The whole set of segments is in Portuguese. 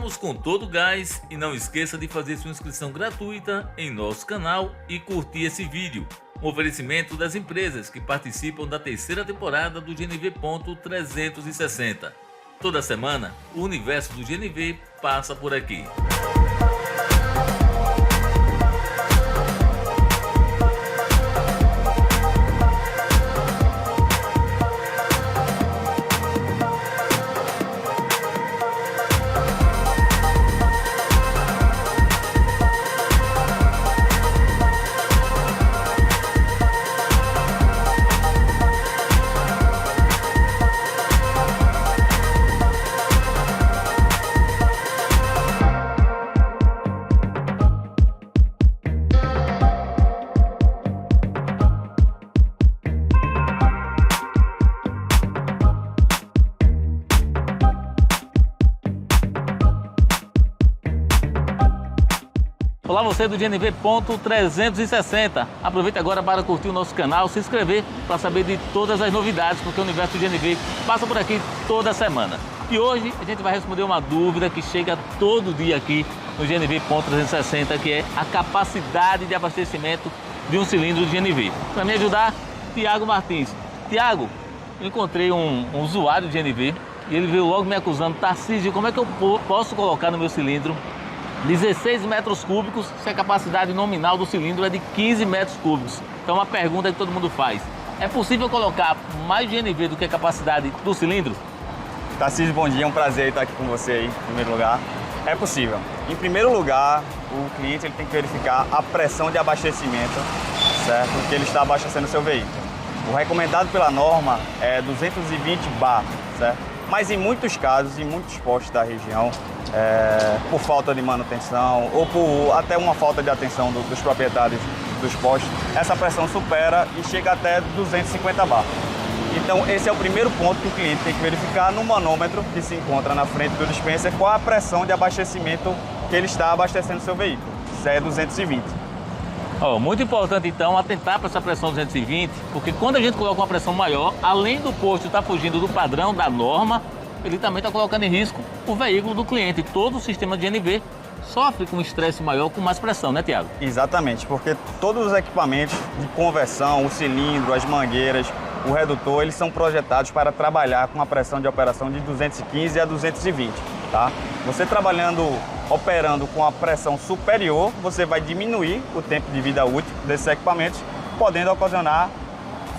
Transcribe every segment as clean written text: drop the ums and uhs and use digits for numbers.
Estamos com todo o gás e não esqueça de fazer sua inscrição gratuita em nosso canal e curtir esse vídeo. Um oferecimento das empresas que participam da terceira temporada do GNV Ponto 360. Toda semana, o universo do GNV passa por aqui. Olá você do GNV Ponto 360, aproveite agora para curtir o nosso canal, se inscrever para saber de todas as novidades, porque o universo do GNV passa por aqui toda semana. E hoje a gente vai responder uma dúvida que chega todo dia aqui no GNV Ponto 360, que é a capacidade de abastecimento de um cilindro de GNV. Para me ajudar, Tiago Martins. Tiago, eu encontrei um usuário de GNV e ele veio logo me acusando: Tarcísio, como é que eu posso colocar no meu cilindro 16 metros cúbicos se a capacidade nominal do cilindro é de 15 metros cúbicos? Então uma pergunta que todo mundo faz: é possível colocar mais GNV do que a capacidade do cilindro? Tarcísio, bom dia, é um prazer estar aqui com você aí, em primeiro lugar. É possível. Em primeiro lugar, o cliente ele tem que verificar a pressão de abastecimento, certo? Que ele está abastecendo o seu veículo. O recomendado pela norma é 220 bar, certo? Mas em muitos casos, em muitos postos da região, por falta de manutenção ou por até uma falta de atenção dos proprietários dos postos, essa pressão supera e chega até 250 bar. Então esse é o primeiro ponto que o cliente tem que verificar no manômetro que se encontra na frente do dispenser, qual a pressão de abastecimento que ele está abastecendo seu veículo, se é 220. Muito importante então atentar para essa pressão 220, porque quando a gente coloca uma pressão maior, além do posto estar fugindo do padrão da norma, ele também está colocando em risco o veículo do cliente. Todo o sistema de GNV sofre com um estresse maior, com mais pressão, né, Tiago? Exatamente, porque todos os equipamentos de conversão, o cilindro, as mangueiras, o redutor, eles são projetados para trabalhar com uma pressão de operação de 215 a 220, tá? Você operando com a pressão superior, você vai diminuir o tempo de vida útil desses equipamentos, podendo ocasionar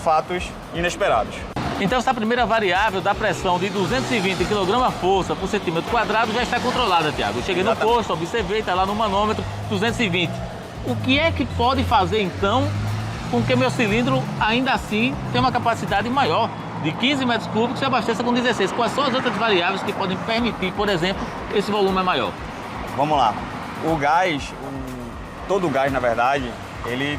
fatos inesperados. Então essa primeira variável da pressão de 220 kg/força por centímetro quadrado já está controlada, Tiago. Eu cheguei no posto, observei, está lá no manômetro, 220. O que é que pode fazer então com que meu cilindro ainda assim tenha uma capacidade maior de 15 metros cúbicos e abasteça com 16? Quais são as outras variáveis que podem permitir, por exemplo, esse volume maior? Vamos lá. O gás, todo o gás, na verdade, ele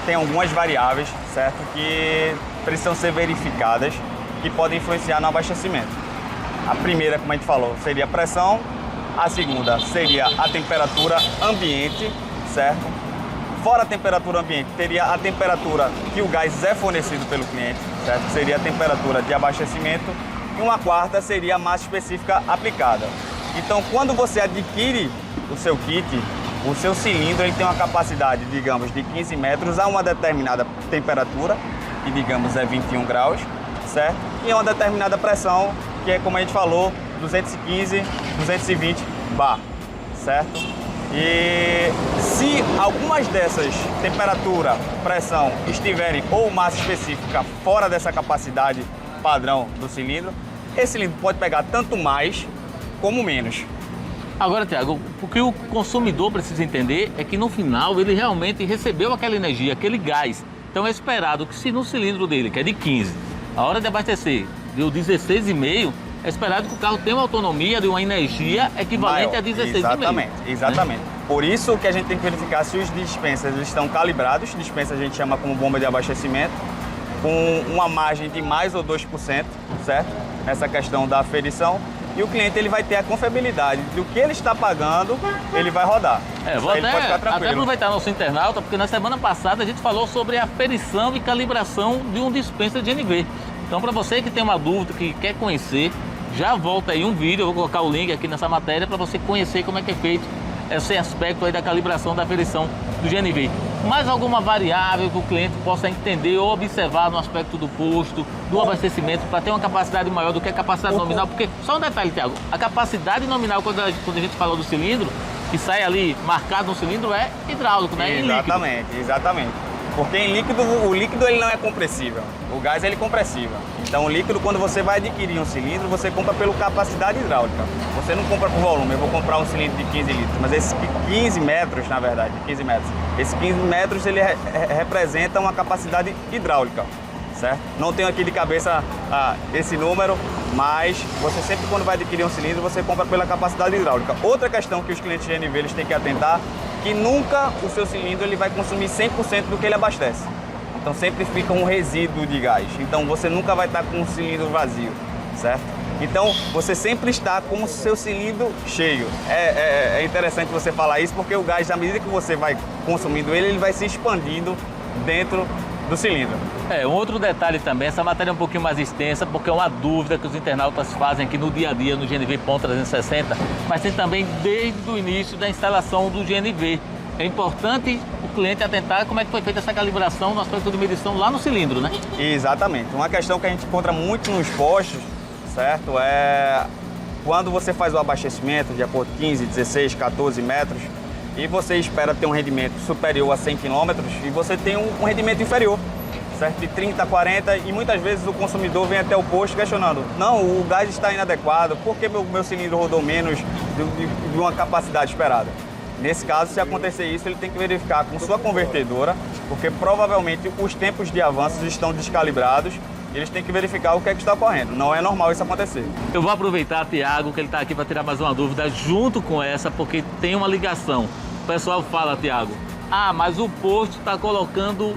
tem algumas variáveis, certo, que precisam ser verificadas, que podem influenciar no abastecimento. A primeira, como a gente falou, seria a pressão. A segunda seria a temperatura ambiente, certo? Fora a temperatura ambiente, teria a temperatura que o gás é fornecido pelo cliente, certo? Seria a temperatura de abastecimento. E uma quarta seria a massa específica aplicada. Então, quando você adquire o seu kit, o seu cilindro ele tem uma capacidade, digamos, de 15 metros a uma determinada temperatura, que digamos é 21 graus, certo? E uma determinada pressão, que é, como a gente falou, 215, 220 bar, certo? E se algumas dessas temperatura, pressão estiverem ou massa específica fora dessa capacidade padrão do cilindro, esse cilindro pode pegar tanto mais como menos. Agora, Tiago, o que o consumidor precisa entender é que no final ele realmente recebeu aquela energia, aquele gás. Então é esperado que se no cilindro dele, que é de 15, a hora de abastecer deu 16,5, é esperado que o carro tenha uma autonomia de uma energia equivalente a 16,5. Exatamente. Por isso que a gente tem que verificar se os dispensers estão calibrados. Dispenser a gente chama como bomba de abastecimento, com uma margem de mais ou 2%, certo? Essa questão da aferição. E o cliente ele vai ter a confiabilidade do que ele está pagando, ele vai rodar. Vou até aproveitar nosso internauta, porque na semana passada a gente falou sobre a aferição e calibração de um dispenser de GNV. Então, para você que tem uma dúvida, que quer conhecer, Já volta aí um vídeo, eu vou colocar o link aqui nessa matéria para você conhecer como é que é feito esse aspecto aí da calibração da aferição do GNV. Mais alguma variável que o cliente possa entender ou observar no aspecto do posto, do abastecimento, para ter uma capacidade maior do que a capacidade nominal? Porque, só um detalhe, Thiago, a capacidade nominal, quando a gente falou do cilindro, que sai ali marcado no cilindro, é hidráulico, né? Exatamente, exatamente. Porque em líquido, o líquido ele não é compressível, o gás ele é compressível. Então o líquido, quando você vai adquirir um cilindro, você compra pela capacidade hidráulica. Você não compra por volume, eu vou comprar um cilindro de 15 litros, mas esses 15 metros, na verdade, 15 metros. Esses 15 metros, ele representa uma capacidade hidráulica, certo? Não tenho aqui de cabeça esse número, mas você sempre, quando vai adquirir um cilindro, você compra pela capacidade hidráulica. Outra questão que os clientes GNV eles têm que atentar, que nunca o seu cilindro ele vai consumir 100% do que ele abastece. Então sempre fica um resíduo de gás. Então você nunca vai estar com um cilindro vazio, certo? Então você sempre está com o seu cilindro cheio. É interessante você falar isso, porque o gás, à medida que você vai consumindo ele vai se expandindo dentro do cilindro. Um outro detalhe também, essa matéria é um pouquinho mais extensa, porque é uma dúvida que os internautas fazem aqui no dia a dia no GNV Ponto 360, mas tem também desde o início da instalação do GNV. É importante o cliente atentar como é que foi feita essa calibração no aspecto de medição lá no cilindro, né? Exatamente. Uma questão que a gente encontra muito nos postos, certo? É quando você faz o abastecimento de acordo com 15, 16, 14 metros, e você espera ter um rendimento superior a 100 km e você tem um rendimento inferior, certo? De 30, 40, e muitas vezes o consumidor vem até o posto questionando: não, o gás está inadequado, por que meu cilindro rodou menos de uma capacidade esperada? Nesse caso, se acontecer isso, ele tem que verificar com sua convertedora, porque provavelmente os tempos de avanços estão descalibrados. Eles têm que verificar o que é que está ocorrendo. Não é normal isso acontecer. Eu vou aproveitar, Thiago, que ele está aqui para tirar mais uma dúvida junto com essa, porque tem uma ligação. O pessoal fala, Thiago, mas o posto está colocando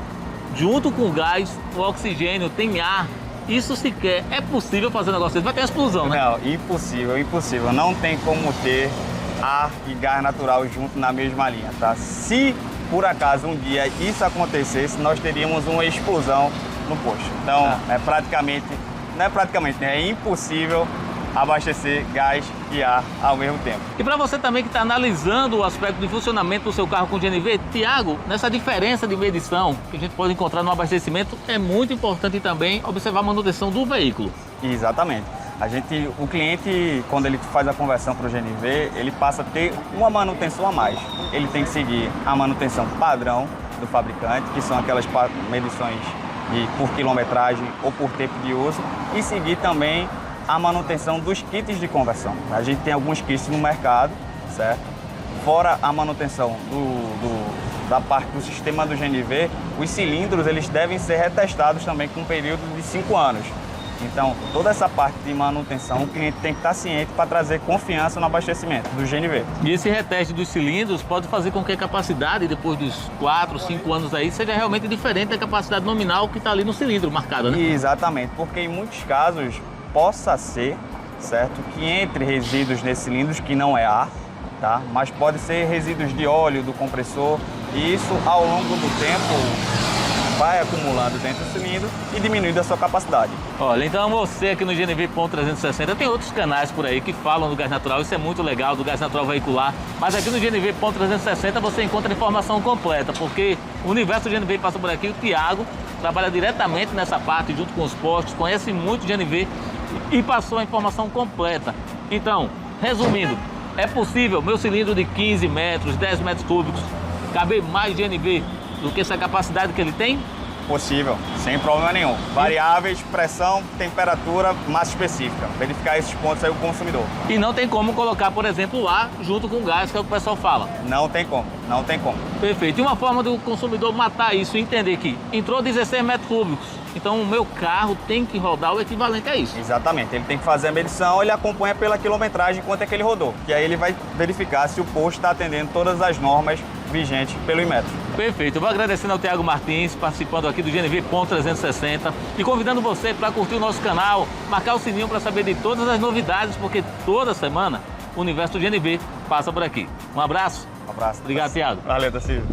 junto com o gás o oxigênio, tem ar. Isso sequer é possível fazer um negócio desse? Vai ter explosão, né? Não, impossível, impossível. Não tem como ter ar e gás natural junto na mesma linha, tá? Se por acaso um dia isso acontecesse, nós teríamos uma explosão no posto. Então, é impossível abastecer gás e ar ao mesmo tempo. E para você também que está analisando o aspecto de funcionamento do seu carro com GNV, Thiago, nessa diferença de medição que a gente pode encontrar no abastecimento, é muito importante também observar a manutenção do veículo. Exatamente. O cliente, quando ele faz a conversão para o GNV, ele passa a ter uma manutenção a mais. Ele tem que seguir a manutenção padrão do fabricante, que são aquelas medições por quilometragem ou por tempo de uso, e seguir também a manutenção dos kits de conversão. A gente tem alguns kits no mercado, certo? Fora a manutenção da parte do sistema do GNV, os cilindros eles devem ser retestados também com um período de 5 anos. Então, toda essa parte de manutenção, o cliente tem que estar ciente para trazer confiança no abastecimento do GNV. E esse reteste dos cilindros pode fazer com que a capacidade, depois dos 4, 5 anos aí, seja realmente diferente da capacidade nominal que está ali no cilindro marcada, né? Exatamente, porque em muitos casos possa ser, certo, que entre resíduos nesses cilindros que não é ar, tá? Mas pode ser resíduos de óleo do compressor, e isso ao longo do tempo vai acumulando dentro do cilindro e diminuindo a sua capacidade. Olha, então você aqui no GNV Ponto 360 tem outros canais por aí que falam do gás natural, isso é muito legal, do gás natural veicular, mas aqui no GNV Ponto 360 você encontra a informação completa, porque o universo do GNV passa por aqui, o Thiago trabalha diretamente nessa parte junto com os postos, conhece muito o GNV e passou a informação completa. Então, resumindo, é possível meu cilindro de 15 metros, 10 metros cúbicos, caber mais GNV do que essa capacidade que ele tem? Possível, sem problema nenhum. Variáveis, pressão, temperatura, massa específica. Verificar esses pontos aí o consumidor. E não tem como colocar, por exemplo, o ar junto com o gás, que é o que o pessoal fala. Não tem como, não tem como. Perfeito. E uma forma do consumidor matar isso e entender que entrou 16 metros cúbicos, então o meu carro tem que rodar o equivalente a isso. Exatamente. Ele tem que fazer a medição, ele acompanha pela quilometragem quanto é que ele rodou. E aí ele vai verificar se o posto está atendendo todas as normas vigentes pelo Inmetro. Perfeito. Eu vou agradecendo ao Thiago Martins, participando aqui do GNV Ponto 360 e convidando você para curtir o nosso canal, marcar o sininho para saber de todas as novidades, porque toda semana o universo do GNV passa por aqui. Um abraço. Um abraço. Obrigado, Thiago. Valeu, Tarcísio.